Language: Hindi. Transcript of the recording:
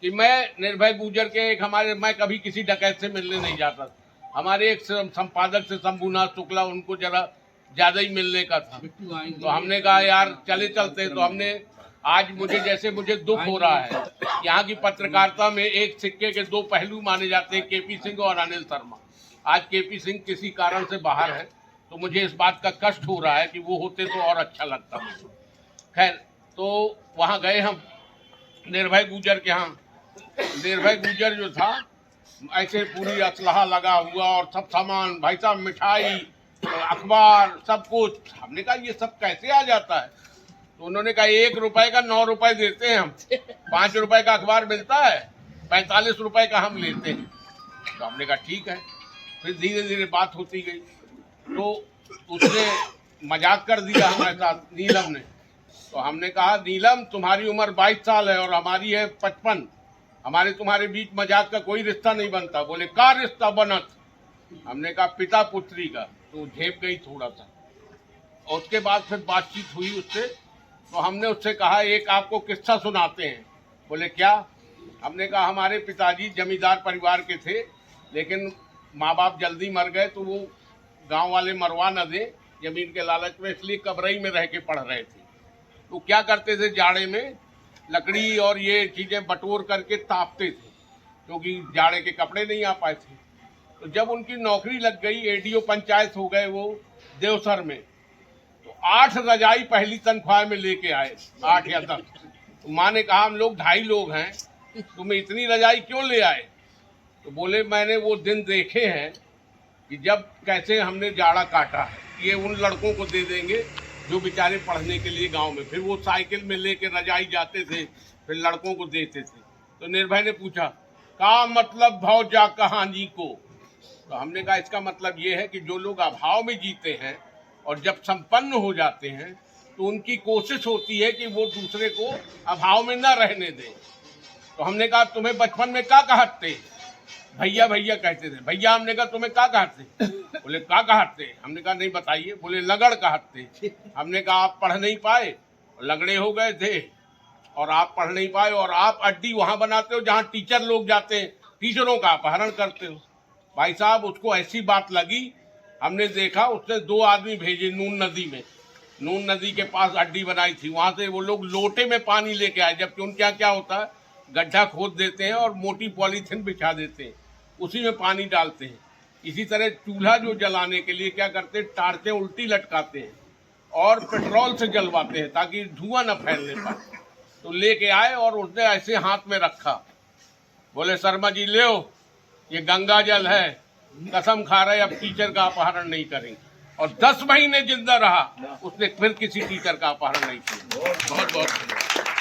कि मैं निर्भय गुर्जर के मैं कभी किसी डकैत से मिलने नहीं जाता। हमारे एक संपादक से शंभुनाथ शुक्ला, उनको जरा ज्यादा ही मिलने का था, तो हमने कहा यार चलते। तो हमने आज मुझे दुख हो रहा है। यहाँ की पत्रकारिता में एक सिक्के के दो पहलू माने जाते हैं, केपी सिंह और अनिल शर्मा। आज केपी सिंह किसी कारण से बाहर है, तो मुझे इस बात का कष्ट हो रहा है कि वो होते तो और अच्छा लगता। खैर, तो वहाँ गए हम निर्भय गुर्जर के यहाँ। निर्भय गुर्जर जो था, ऐसे पूरी असलहा लगा हुआ और सब सामान, भाई साहब मिठाई, अखबार, सब कुछ। हमने कहा ये सब कैसे आ जाता है? तो उन्होंने कहा 1 रुपए का 9 रुपए देते हैं हम, 5 रुपए का अखबार मिलता है, 45 रुपए का हम लेते हैं। तो हमने कहा ठीक है। फिर धीरे धीरे बात होती गई, तो उसने मजाक कर दिया हमारे साथ, नीलम ने। तो हमने कहा नीलम, तुम्हारी उम्र 22 साल है और हमारी है 55, हमारे तुम्हारे बीच मजाक का कोई रिश्ता नहीं बनता। बोले का रिश्ता बनत? हमने कहा पिता पुत्री का। तो झेप गई थोड़ा सा, और उसके बाद फिर बातचीत हुई उससे। तो हमने उससे कहा एक आपको किस्सा सुनाते हैं। बोले क्या? हमने कहा हमारे पिताजी जमींदार परिवार के थे, लेकिन माँ बाप जल्दी मर गए, तो वो गांव वाले मरवा न दें जमीन के लालच में, इसलिए कबरई में रह के पढ़ रहे थे। तो क्या करते थे, जाड़े में लकड़ी और ये चीज़ें बटोर करके तापते थे, क्योंकि जाड़े के कपड़े नहीं आ पाए थे। तो जब उनकी नौकरी लग गई, एडीओ पंचायत हो गए वो देवसर में, तो 8 रजाई पहली तनख्वाह में लेके आए, 8 या 10। तो माँ ने कहा हम लोग 2.5 लोग हैं, तुम्हें इतनी रजाई क्यों ले आए? तो बोले मैंने वो दिन देखे हैं कि जब कैसे हमने जाड़ा काटा है, ये उन लड़कों को दे देंगे जो बेचारे पढ़ने के लिए गांव में। फिर वो साइकिल में लेके रजाई जाते थे, फिर लड़कों को देते थे। तो निर्भय ने पूछा का मतलब भाव जा कहानी को? तो हमने कहा इसका मतलब ये है कि जो लोग अभाव में जीते हैं और जब संपन्न हो जाते हैं, तो उनकी कोशिश होती है कि वो दूसरे को अभाव में न रहने दें। तो हमने कहा तुम्हें बचपन में क्या कहते? भैया भैया कहते थे। भैया, हमने कहा तुम्हें क्या कहते? बोले क्या कहते? हमने कहा नहीं बताइए। बोले लगड़ कहते। हमने कहा आप पढ़ नहीं पाए, लगड़े हो गए थे, और आप पढ़ नहीं पाए, और आप अड्डी वहां बनाते हो जहां टीचर लोग जाते हैं, टीचरों का अपहरण करते हो। भाई साहब, उसको ऐसी बात लगी, हमने देखा उसने 2 आदमी भेजे नून नदी में। नून नदी के पास अड्डी बनाई थी, वहां से वो लोग लोटे में पानी लेके आए, जबकि उनके यहाँ क्या होता है, गड्ढा खोद देते हैं और मोटी पॉलीथिन बिछा देते हैं, उसी में पानी डालते हैं। इसी तरह चूल्हा जो जलाने के लिए क्या करते हैं, टार्चें उल्टी लटकाते हैं और पेट्रोल से जलवाते हैं ताकि धुआं न फैलने पाए। तो लेके आए और उसने ऐसे हाथ में रखा। बोले शर्मा जी ले, ये गंगा जल है, कसम खा रहे अब टीचर का अपहरण नहीं करेंगे। और 10 महीने जिंदा रहा, उसने फिर किसी टीचर का अपहरण नहीं किया। बहुत बहुत